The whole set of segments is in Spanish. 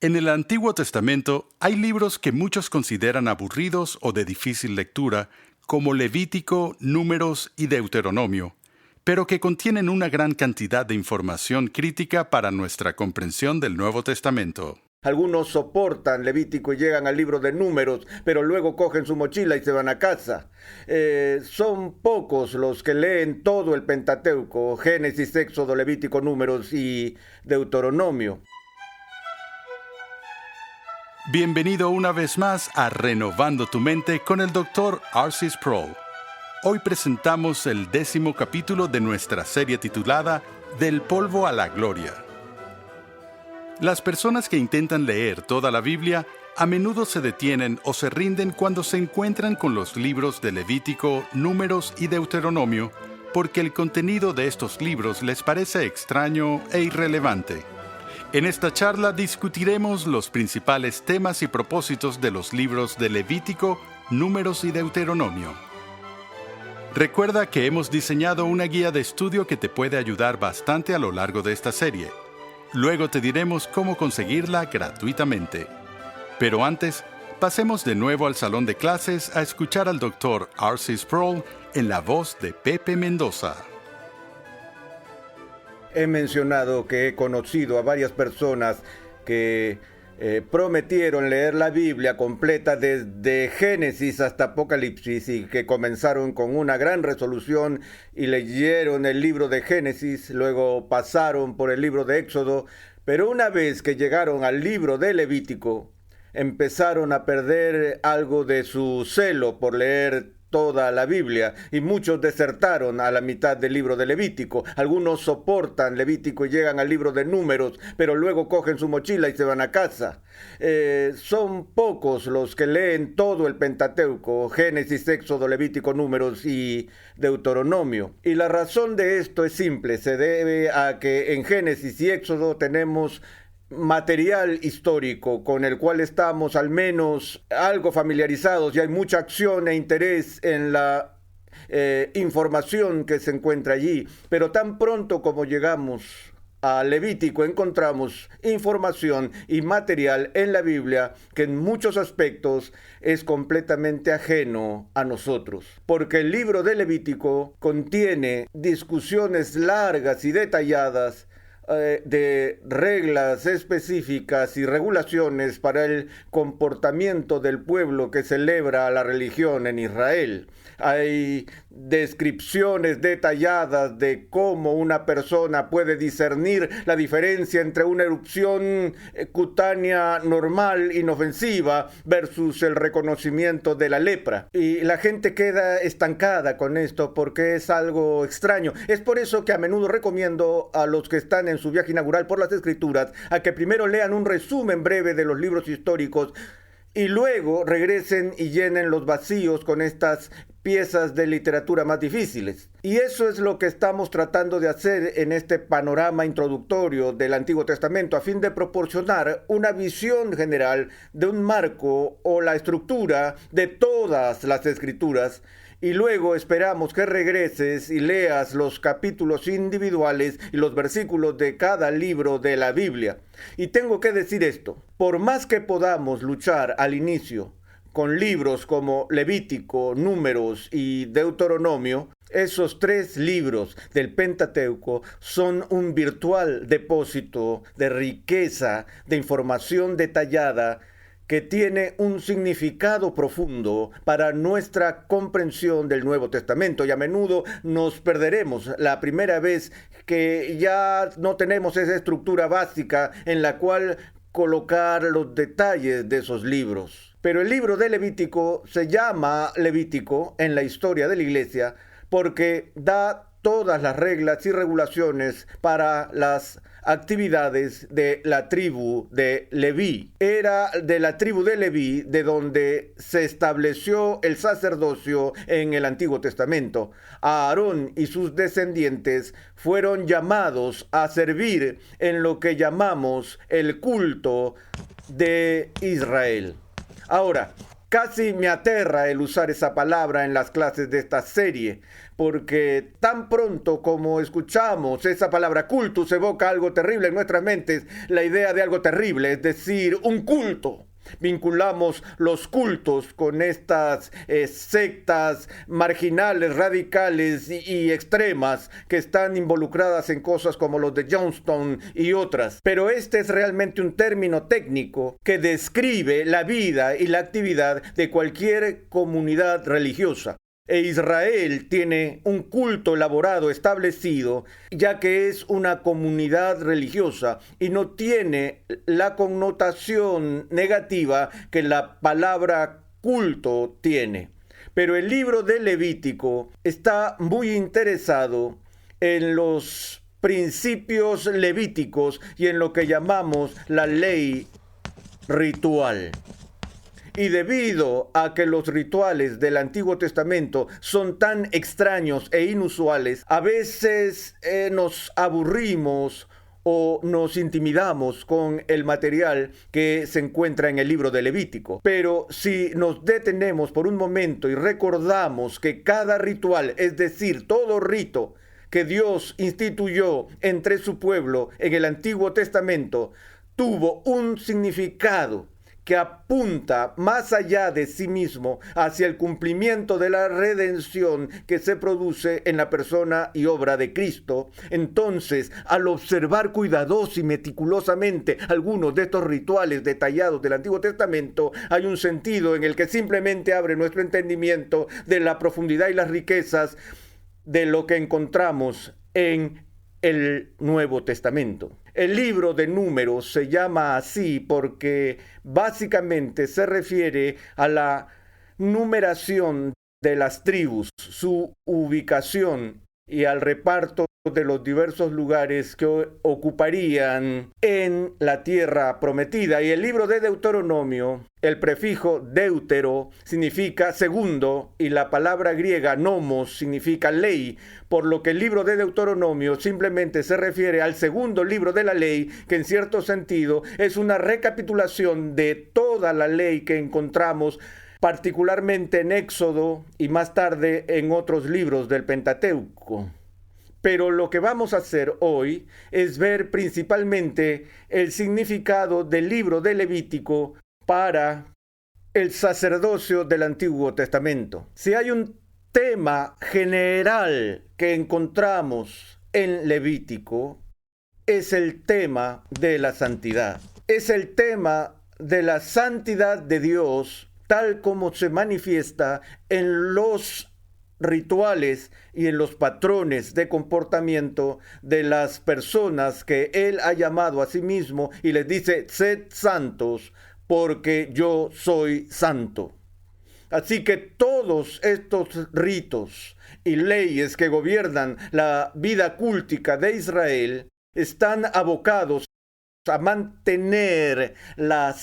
En el Antiguo Testamento hay libros que muchos consideran aburridos o de difícil lectura, como Levítico, Números y Deuteronomio, pero que contienen una gran cantidad de información crítica para nuestra comprensión del Nuevo Testamento. Algunos soportan Levítico y llegan al libro de Números, pero luego cogen su mochila y se van a casa. Son pocos los que leen todo el Pentateuco, Génesis, Éxodo, Levítico, Números y Deuteronomio. Bienvenido una vez más a Renovando tu Mente con el Dr. R.C. Sproul. Hoy presentamos el 10º capítulo de nuestra serie titulada Del polvo a la gloria. Las personas que intentan leer toda la Biblia a menudo se detienen o se rinden cuando se encuentran con los libros de Levítico, Números y Deuteronomio, porque el contenido de estos libros les parece extraño e irrelevante. En esta charla discutiremos los principales temas y propósitos de los libros de Levítico, Números y Deuteronomio. Recuerda que hemos diseñado una guía de estudio que te puede ayudar bastante a lo largo de esta serie. Luego te diremos cómo conseguirla gratuitamente. Pero antes, pasemos de nuevo al salón de clases a escuchar al Dr. R.C. Sproul en la voz de Pepe Mendoza. He mencionado que he conocido a varias personas que prometieron leer la Biblia completa desde Génesis hasta Apocalipsis y que comenzaron con una gran resolución y leyeron el libro de Génesis, luego pasaron por el libro de Éxodo, pero una vez que llegaron al libro de Levítico, empezaron a perder algo de su celo por leer toda la Biblia, y muchos desertaron a la mitad del libro de Levítico. Algunos soportan Levítico y llegan al libro de Números, pero luego cogen su mochila y se van a casa. Son pocos los que leen todo el Pentateuco, Génesis, Éxodo, Levítico, Números y Deuteronomio. Y la razón de esto es simple, se debe a que en Génesis y Éxodo tenemos material histórico con el cual estamos al menos algo familiarizados y hay mucha acción e interés en la información que se encuentra allí, pero tan pronto como llegamos a Levítico encontramos información y material en la Biblia que en muchos aspectos es completamente ajeno a nosotros, porque el libro de Levítico contiene discusiones largas y detalladas de reglas específicas y regulaciones para el comportamiento del pueblo que celebra la religión en Israel. Hay descripciones detalladas de cómo una persona puede discernir la diferencia entre una erupción cutánea normal, inofensiva, versus el reconocimiento de la lepra. Y la gente queda estancada con esto porque es algo extraño. Es por eso que a menudo recomiendo a los que están en su viaje inaugural por las Escrituras a que primero lean un resumen breve de los libros históricos y luego regresen y llenen los vacíos con estas piezas de literatura más difíciles. Y eso es lo que estamos tratando de hacer en este panorama introductorio del Antiguo Testamento, a fin de proporcionar una visión general de un marco o la estructura de todas las Escrituras. Y luego esperamos que regreses y leas los capítulos individuales y los versículos de cada libro de la Biblia. Y tengo que decir esto, por más que podamos luchar al inicio con libros como Levítico, Números y Deuteronomio, esos 3 libros del Pentateuco son un virtual depósito de riqueza, de información detallada, que tiene un significado profundo para nuestra comprensión del Nuevo Testamento, y a menudo nos perderemos la primera vez que ya no tenemos esa estructura básica en la cual colocar los detalles de esos libros. Pero el libro de Levítico se llama Levítico en la historia de la Iglesia porque da todas las reglas y regulaciones para las actividades de la tribu de Leví. Era de la tribu de Leví de donde se estableció el sacerdocio en el Antiguo Testamento. Aarón y sus descendientes fueron llamados a servir en lo que llamamos el culto de Israel. Ahora, Casi me aterra el usar esa palabra en las clases de esta serie, porque tan pronto como escuchamos esa palabra cultus evoca algo terrible en nuestras mentes, la idea de algo terrible, es decir, un culto. Vinculamos los cultos con estas sectas marginales, radicales y extremas que están involucradas en cosas como los de Johnstown y otras. Pero este es realmente un término técnico que describe la vida y la actividad de cualquier comunidad religiosa. E Israel tiene un culto elaborado, establecido, ya que es una comunidad religiosa y no tiene la connotación negativa que la palabra culto tiene. Pero el libro de Levítico está muy interesado en los principios levíticos y en lo que llamamos la ley ritual. Y debido a que los rituales del Antiguo Testamento son tan extraños e inusuales, a veces nos aburrimos o nos intimidamos con el material que se encuentra en el libro de Levítico. Pero si nos detenemos por un momento y recordamos que cada ritual, es decir, todo rito que Dios instituyó entre su pueblo en el Antiguo Testamento, tuvo un significado que apunta más allá de sí mismo hacia el cumplimiento de la redención que se produce en la persona y obra de Cristo. Entonces, al observar cuidadosa y meticulosamente algunos de estos rituales detallados del Antiguo Testamento, hay un sentido en el que simplemente abre nuestro entendimiento de la profundidad y las riquezas de lo que encontramos en el Nuevo Testamento. El libro de Números se llama así porque básicamente se refiere a la numeración de las tribus, su ubicación y al reparto de los diversos lugares que ocuparían en la tierra prometida. Y el libro de Deuteronomio, el prefijo deutero significa segundo y la palabra griega nomos significa ley, por lo que el libro de Deuteronomio simplemente se refiere al segundo libro de la ley, que en cierto sentido es una recapitulación de toda la ley que encontramos particularmente en Éxodo y más tarde en otros libros del Pentateuco. Pero lo que vamos a hacer hoy es ver principalmente el significado del libro de Levítico para el sacerdocio del Antiguo Testamento. Si hay un tema general que encontramos en Levítico, es el tema de la santidad. Es el tema de la santidad de Dios, tal como se manifiesta en los rituales y en los patrones de comportamiento de las personas que Él ha llamado a sí mismo y les dice: sed santos porque yo soy santo. Así que todos estos ritos y leyes que gobiernan la vida cultica de Israel están abocados a mantener la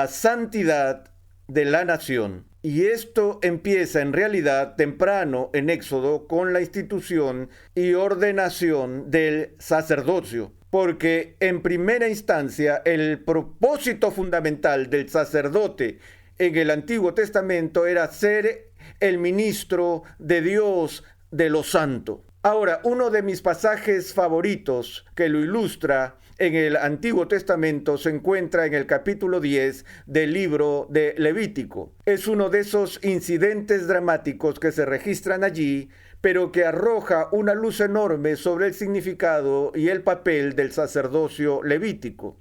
santidad de la nación. Y esto empieza en realidad temprano en Éxodo con la institución y ordenación del sacerdocio. Porque en primera instancia el propósito fundamental del sacerdote en el Antiguo Testamento era ser el ministro de Dios de lo santo. Ahora, uno de mis pasajes favoritos que lo ilustra en el Antiguo Testamento se encuentra en el capítulo 10 del libro de Levítico. Es uno de esos incidentes dramáticos que se registran allí, pero que arroja una luz enorme sobre el significado y el papel del sacerdocio levítico.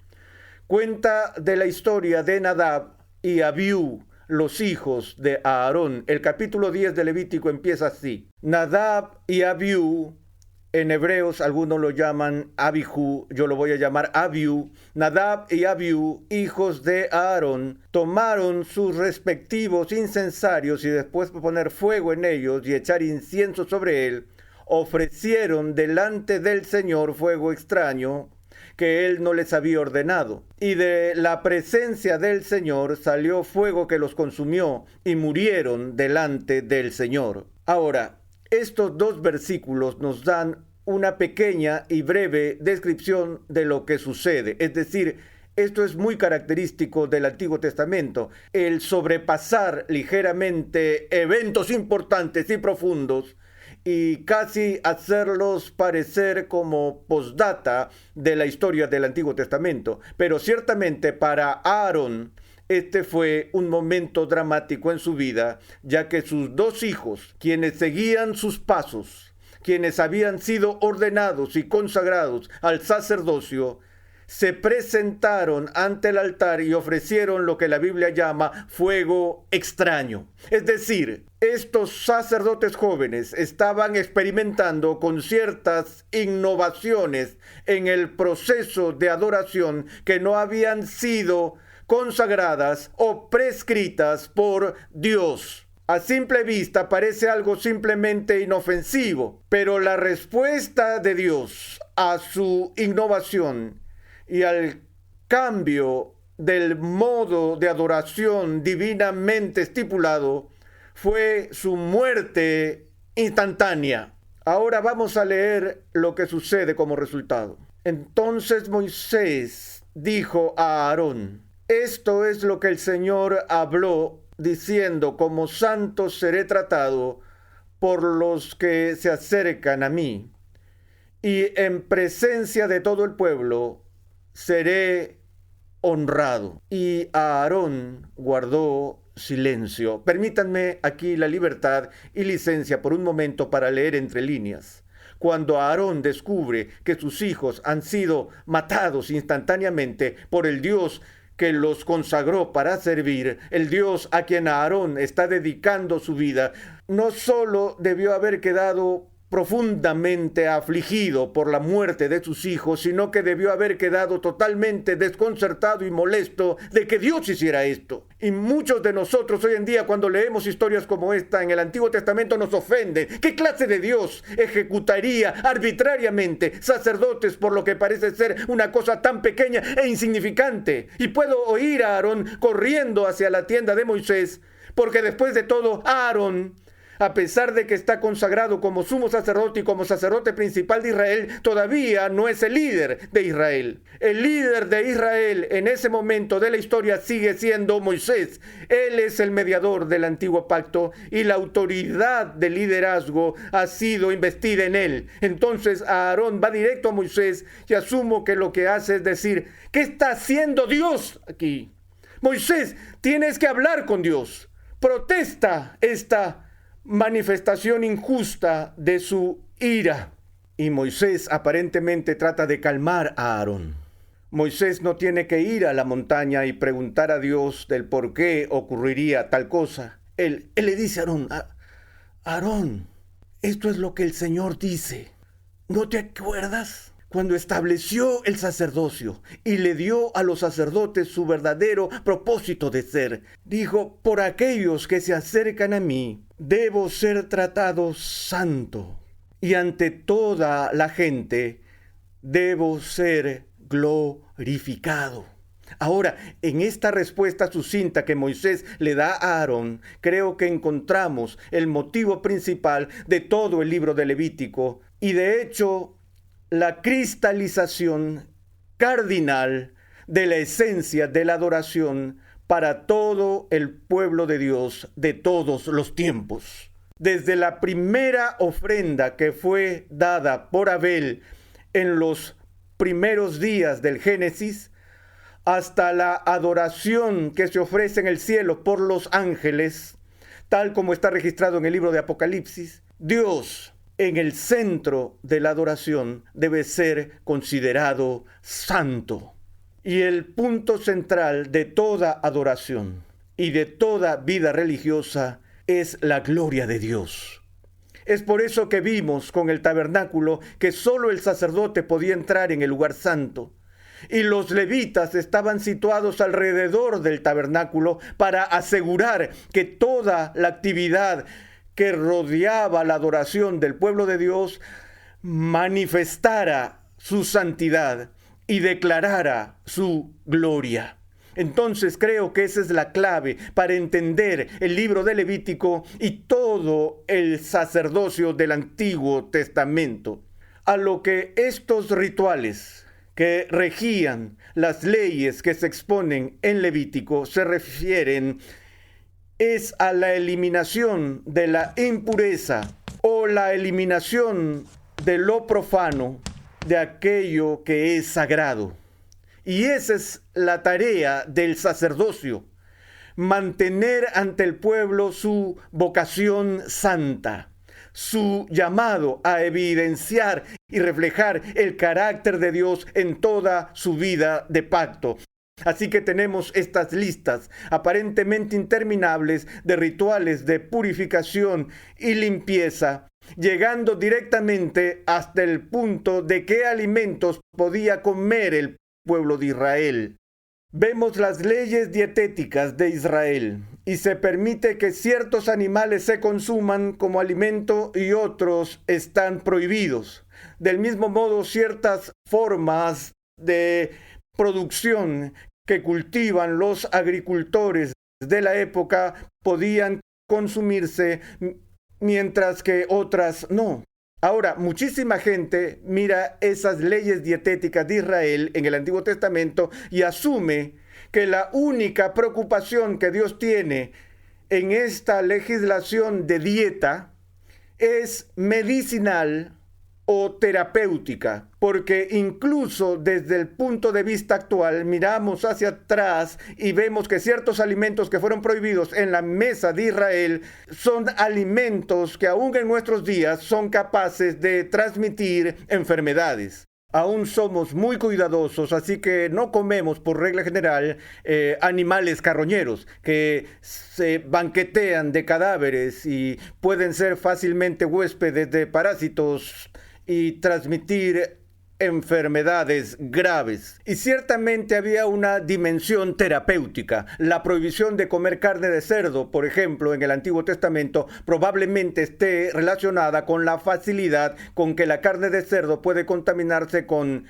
Cuenta de la historia de Nadab y Abiú, los hijos de Aarón. El capítulo 10 de Levítico empieza así: Nadab y Abiú, en hebreos algunos lo llaman Abijú, yo lo voy a llamar Abiú. Nadab y Abiú, hijos de Aarón, tomaron sus respectivos incensarios y después de poner fuego en ellos y echar incienso sobre él, ofrecieron delante del Señor fuego extraño que él no les había ordenado. Y de la presencia del Señor salió fuego que los consumió y murieron delante del Señor. Ahora, estos dos versículos nos dan una pequeña y breve descripción de lo que sucede. Es decir, Esto es muy característico del Antiguo Testamento, el sobrepasar ligeramente eventos importantes y profundos y casi hacerlos parecer como postdata de la historia del Antiguo Testamento. Pero ciertamente para Aarón, este fue un momento dramático en su vida, ya que sus dos hijos, quienes seguían sus pasos, quienes habían sido ordenados y consagrados al sacerdocio, se presentaron ante el altar y ofrecieron lo que la Biblia llama fuego extraño. Es decir, estos sacerdotes jóvenes estaban experimentando con ciertas innovaciones en el proceso de adoración que no habían sido consagradas o prescritas por Dios. A simple vista parece algo simplemente inofensivo, pero la respuesta de Dios a su innovación y al cambio del modo de adoración divinamente estipulado fue su muerte instantánea. Ahora vamos a leer lo que sucede como resultado. Entonces Moisés dijo a Aarón: esto es lo que el Señor habló, diciendo: como santo seré tratado por los que se acercan a mí, y en presencia de todo el pueblo seré honrado. Y Aarón guardó silencio. Permítanme aquí la libertad y licencia por un momento para leer entre líneas. Cuando Aarón descubre que sus hijos han sido matados instantáneamente por el Dios que los consagró para servir, el Dios a quien Aarón está dedicando su vida, no solo debió haber quedado profundamente afligido por la muerte de sus hijos, sino que debió haber quedado totalmente desconcertado y molesto de que Dios hiciera esto. Y muchos de nosotros hoy en día, cuando leemos historias como esta en el Antiguo Testamento, nos ofenden. ¿Qué clase de Dios ejecutaría arbitrariamente sacerdotes por lo que parece ser una cosa tan pequeña e insignificante? Y puedo oír a Aarón corriendo hacia la tienda de Moisés, porque después de todo, Aarón, a pesar de que está consagrado como sumo sacerdote y como sacerdote principal de Israel, todavía no es el líder de Israel. El líder de Israel en ese momento de la historia sigue siendo Moisés. Él es el mediador del antiguo pacto y la autoridad de liderazgo ha sido investida en él. Entonces Aarón va directo a Moisés y asumo que lo que hace es decir: ¿qué está haciendo Dios aquí? Moisés, tienes que hablar con Dios. Protesta esta manifestación injusta de su ira. Y Moisés aparentemente trata de calmar a Aarón. Moisés no tiene que ir a la montaña y preguntar a Dios del por qué ocurriría tal cosa. Él le dice a Aarón: Aarón, esto es lo que el Señor dice. ¿No te acuerdas? Cuando estableció el sacerdocio y le dio a los sacerdotes su verdadero propósito de ser, dijo: por aquellos que se acercan a mí, debo ser tratado santo, y ante toda la gente debo ser glorificado. Ahora, en esta respuesta sucinta que Moisés le da a Aarón, creo que encontramos el motivo principal de todo el libro de Levítico, y de hecho la cristalización cardinal de la esencia de la adoración para todo el pueblo de Dios de todos los tiempos. Desde la primera ofrenda que fue dada por Abel en los primeros días del Génesis, hasta la adoración que se ofrece en el cielo por los ángeles, tal como está registrado en el libro de Apocalipsis, Dios en el centro de la adoración debe ser considerado santo. Y el punto central de toda adoración y de toda vida religiosa es la gloria de Dios. Es por eso que vimos con el tabernáculo que solo el sacerdote podía entrar en el lugar santo, y los levitas estaban situados alrededor del tabernáculo para asegurar que toda la actividad que rodeaba la adoración del pueblo de Dios manifestara su santidad y declarara su gloria. Entonces creo que esa es la clave para entender el libro de Levítico y todo el sacerdocio del Antiguo Testamento. A lo que estos rituales que regían las leyes que se exponen en Levítico se refieren es a la eliminación de la impureza o la eliminación de lo profano, de aquello que es sagrado. Y esa es la tarea del sacerdocio, mantener ante el pueblo su vocación santa, su llamado a evidenciar y reflejar el carácter de Dios en toda su vida de pacto. Así que tenemos estas listas aparentemente interminables de rituales de purificación y limpieza, llegando directamente hasta el punto de qué alimentos podía comer el pueblo de Israel. Vemos las leyes dietéticas de Israel y se permite que ciertos animales se consuman como alimento y otros están prohibidos. Del mismo modo, ciertas formas de producción que cultivan los agricultores de la época podían consumirse, mientras que otras no. Ahora, muchísima gente mira esas leyes dietéticas de Israel en el Antiguo Testamento y asume que la única preocupación que Dios tiene en esta legislación de dieta es medicinal o terapéutica, porque incluso desde el punto de vista actual miramos hacia atrás y vemos que ciertos alimentos que fueron prohibidos en la mesa de Israel son alimentos que aún en nuestros días son capaces de transmitir enfermedades. Aún somos muy cuidadosos, así que no comemos por regla general animales carroñeros que se banquetean de cadáveres y pueden ser fácilmente huéspedes de parásitos y transmitir enfermedades graves. Y ciertamente había una dimensión terapéutica. La prohibición de comer carne de cerdo, por ejemplo, en el Antiguo Testamento, probablemente esté relacionada con la facilidad con que la carne de cerdo puede contaminarse con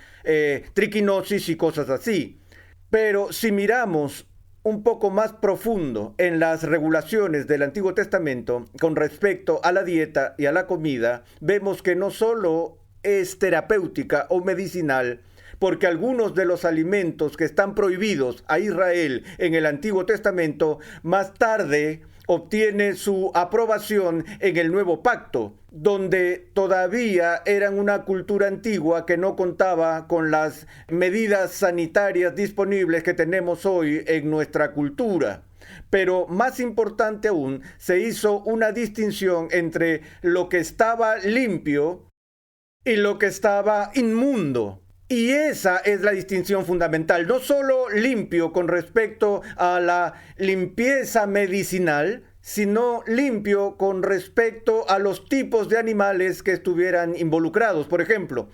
triquinosis y cosas así. Pero si miramos un poco más profundo en las regulaciones del Antiguo Testamento con respecto a la dieta y a la comida, vemos que no solo es terapéutica o medicinal, porque algunos de los alimentos que están prohibidos a Israel en el Antiguo Testamento, más tarde obtiene su aprobación en el Nuevo Pacto, donde todavía eran una cultura antigua que no contaba con las medidas sanitarias disponibles que tenemos hoy en nuestra cultura. Pero más importante aún, se hizo una distinción entre lo que estaba limpio y lo que estaba inmundo. Y esa es la distinción fundamental, no solo limpio con respecto a la limpieza medicinal, sino limpio con respecto a los tipos de animales que estuvieran involucrados. Por ejemplo,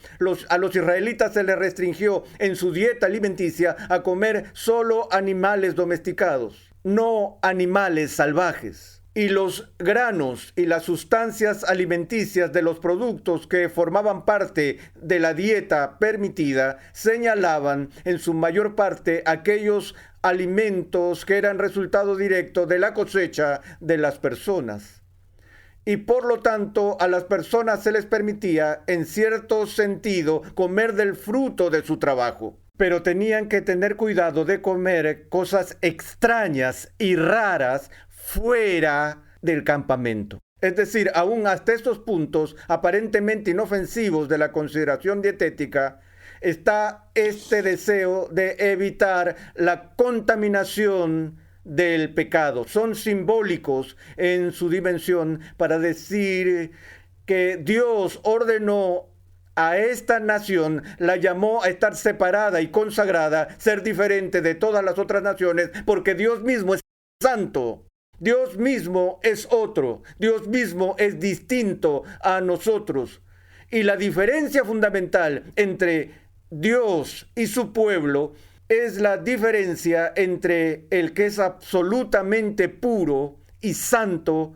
a los israelitas se les restringió en su dieta alimenticia a comer solo animales domesticados, no animales salvajes. Y los granos y las sustancias alimenticias de los productos que formaban parte de la dieta permitida señalaban en su mayor parte aquellos alimentos que eran resultado directo de la cosecha de las personas. Y por lo tanto a las personas se les permitía en cierto sentido comer del fruto de su trabajo. Pero tenían que tener cuidado de comer cosas extrañas y raras fuera del campamento. Es decir, aún hasta estos puntos aparentemente inofensivos de la consideración dietética, está este deseo de evitar la contaminación del pecado. Son simbólicos en su dimensión para decir que Dios ordenó a esta nación, la llamó a estar separada y consagrada, ser diferente de todas las otras naciones, porque Dios mismo es santo. Dios mismo es otro, Dios mismo es distinto a nosotros. Y la diferencia fundamental entre Dios y su pueblo es la diferencia entre el que es absolutamente puro y santo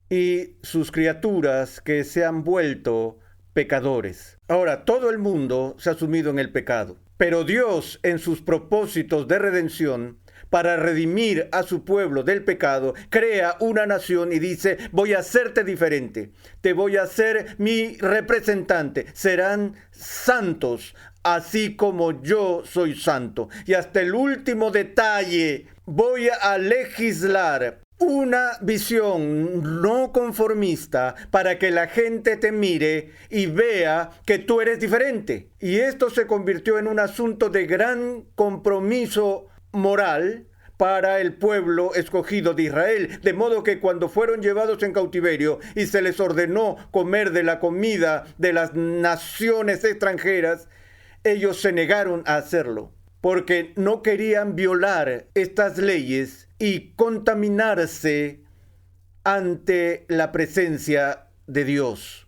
y sus criaturas que se han vuelto pecadores. Ahora, todo el mundo se ha sumido en el pecado, pero Dios, en sus propósitos de redención, para redimir a su pueblo del pecado, crea una nación y dice: voy a hacerte diferente, te voy a hacer mi representante, serán santos así como yo soy santo. Y hasta el último detalle voy a legislar una visión no conformista para que la gente te mire y vea que tú eres diferente. Y esto se convirtió en un asunto de gran compromiso moral para el pueblo escogido de Israel, de modo que cuando fueron llevados en cautiverio y se les ordenó comer de la comida de las naciones extranjeras, ellos se negaron a hacerlo, porque no querían violar estas leyes y contaminarse ante la presencia de Dios.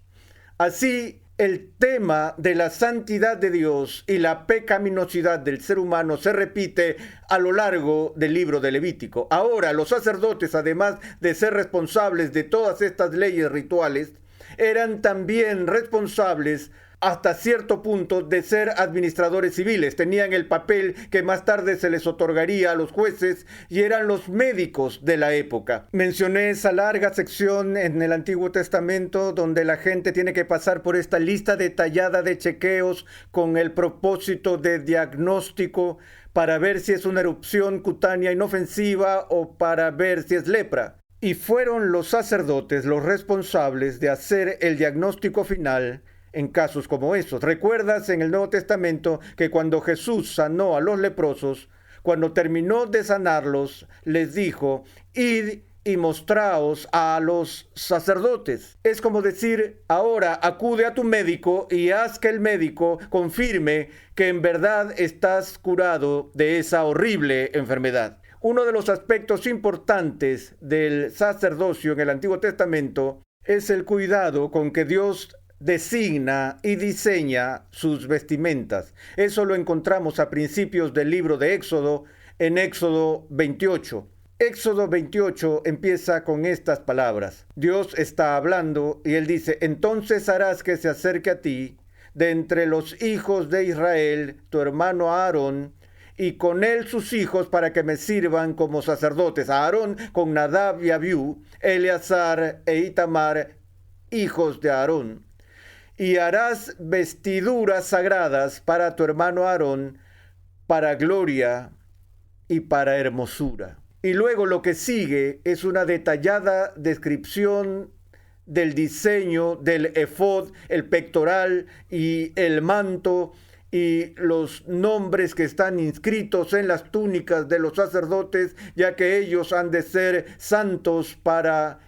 Así, el tema de la santidad de Dios y la pecaminosidad del ser humano se repite a lo largo del libro de Levítico. Ahora, los sacerdotes, además de ser responsables de todas estas leyes rituales, eran también responsables hasta cierto punto de ser administradores civiles. Tenían el papel que más tarde se les otorgaría a los jueces y eran los médicos de la época. Mencioné esa larga sección en el Antiguo Testamento donde la gente tiene que pasar por esta lista detallada de chequeos con el propósito de diagnóstico para ver si es una erupción cutánea inofensiva o para ver si es lepra. Y fueron los sacerdotes los responsables de hacer el diagnóstico final en casos como esos. ¿Recuerdas en el Nuevo Testamento que cuando Jesús sanó a los leprosos, cuando terminó de sanarlos, les dijo: id y mostraos a los sacerdotes? Es como decir: ahora acude a tu médico y haz que el médico confirme que en verdad estás curado de esa horrible enfermedad. Uno de los aspectos importantes del sacerdocio en el Antiguo Testamento es el cuidado con que Dios designa y diseña sus vestimentas. Eso lo encontramos a principios del libro de Éxodo, en Éxodo 28. Éxodo 28 empieza con estas palabras. Dios está hablando y él dice: entonces harás que se acerque a ti, de entre los hijos de Israel, tu hermano Aarón, y con él sus hijos, para que me sirvan como sacerdotes. Aarón con Nadab y Abiú, Eleazar e Itamar, hijos de Aarón. Y harás vestiduras sagradas para tu hermano Aarón, para gloria y para hermosura. Y luego lo que sigue es una detallada descripción del diseño del efod, el pectoral y el manto, y los nombres que están inscritos en las túnicas de los sacerdotes, ya que ellos han de ser santos para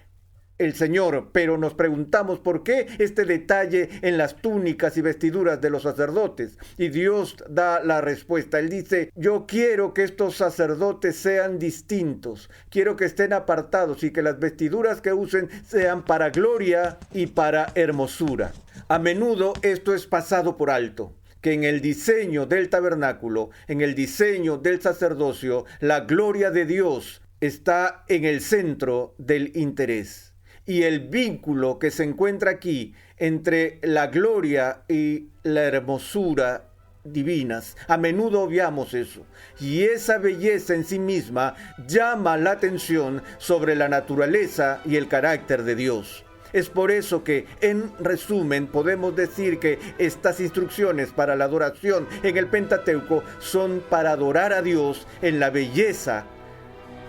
el Señor. Pero nos preguntamos por qué este detalle en las túnicas y vestiduras de los sacerdotes. Y Dios da la respuesta. Él dice: yo quiero que estos sacerdotes sean distintos. Quiero que estén apartados y que las vestiduras que usen sean para gloria y para hermosura. A menudo esto es pasado por alto, que en el diseño del tabernáculo, en el diseño del sacerdocio, la gloria de Dios está en el centro del interés. Y el vínculo que se encuentra aquí entre la gloria y la hermosura divinas, a menudo obviamos eso. Y esa belleza en sí misma llama la atención sobre la naturaleza y el carácter de Dios. Es por eso que, en resumen, podemos decir que estas instrucciones para la adoración en el Pentateuco son para adorar a Dios en la belleza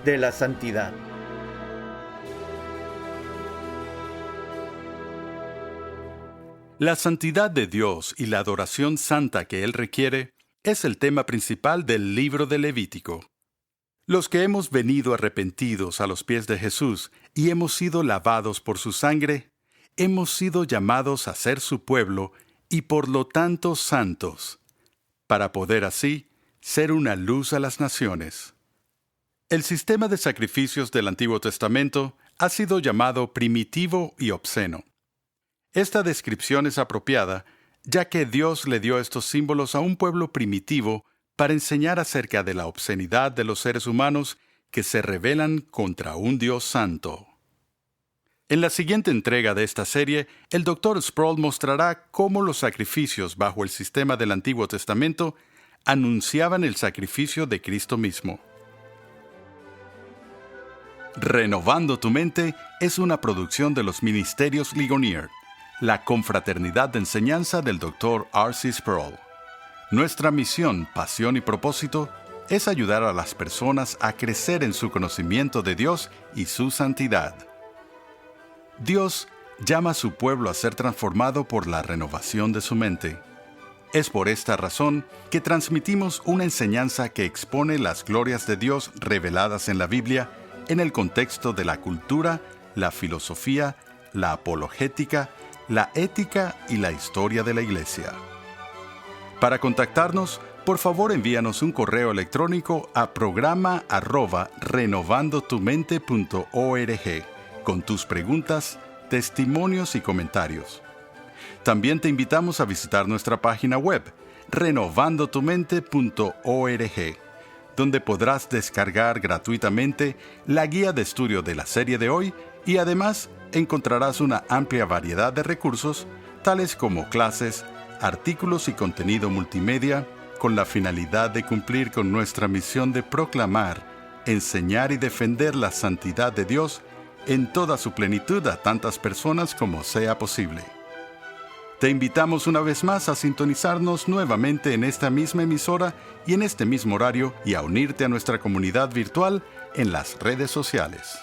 de la santidad. La santidad de Dios y la adoración santa que Él requiere es el tema principal del libro de Levítico. Los que hemos venido arrepentidos a los pies de Jesús y hemos sido lavados por su sangre, hemos sido llamados a ser su pueblo y por lo tanto santos, para poder así ser una luz a las naciones. El sistema de sacrificios del Antiguo Testamento ha sido llamado primitivo y obsceno. Esta descripción es apropiada, ya que Dios le dio estos símbolos a un pueblo primitivo para enseñar acerca de la obscenidad de los seres humanos que se rebelan contra un Dios santo. En la siguiente entrega de esta serie, el Dr. Sproul mostrará cómo los sacrificios bajo el sistema del Antiguo Testamento anunciaban el sacrificio de Cristo mismo. Renovando tu mente es una producción de los Ministerios Ligonier, la confraternidad de enseñanza del Dr. R.C. Sproul. Nuestra misión, pasión y propósito es ayudar a las personas a crecer en su conocimiento de Dios y su santidad. Dios llama a su pueblo a ser transformado por la renovación de su mente. Es por esta razón que transmitimos una enseñanza que expone las glorias de Dios reveladas en la Biblia en el contexto de la cultura, la filosofía, la apologética, la ética y la historia de la Iglesia. Para contactarnos, por favor envíanos un correo electrónico a programa@renovandotumente.org con tus preguntas, testimonios y comentarios. También te invitamos a visitar nuestra página web, renovandotumente.org, donde podrás descargar gratuitamente la guía de estudio de la serie de hoy y además encontrarás una amplia variedad de recursos, tales como clases, artículos y contenido multimedia, con la finalidad de cumplir con nuestra misión de proclamar, enseñar y defender la santidad de Dios en toda su plenitud a tantas personas como sea posible. Te invitamos una vez más a sintonizarnos nuevamente en esta misma emisora y en este mismo horario y a unirte a nuestra comunidad virtual en las redes sociales.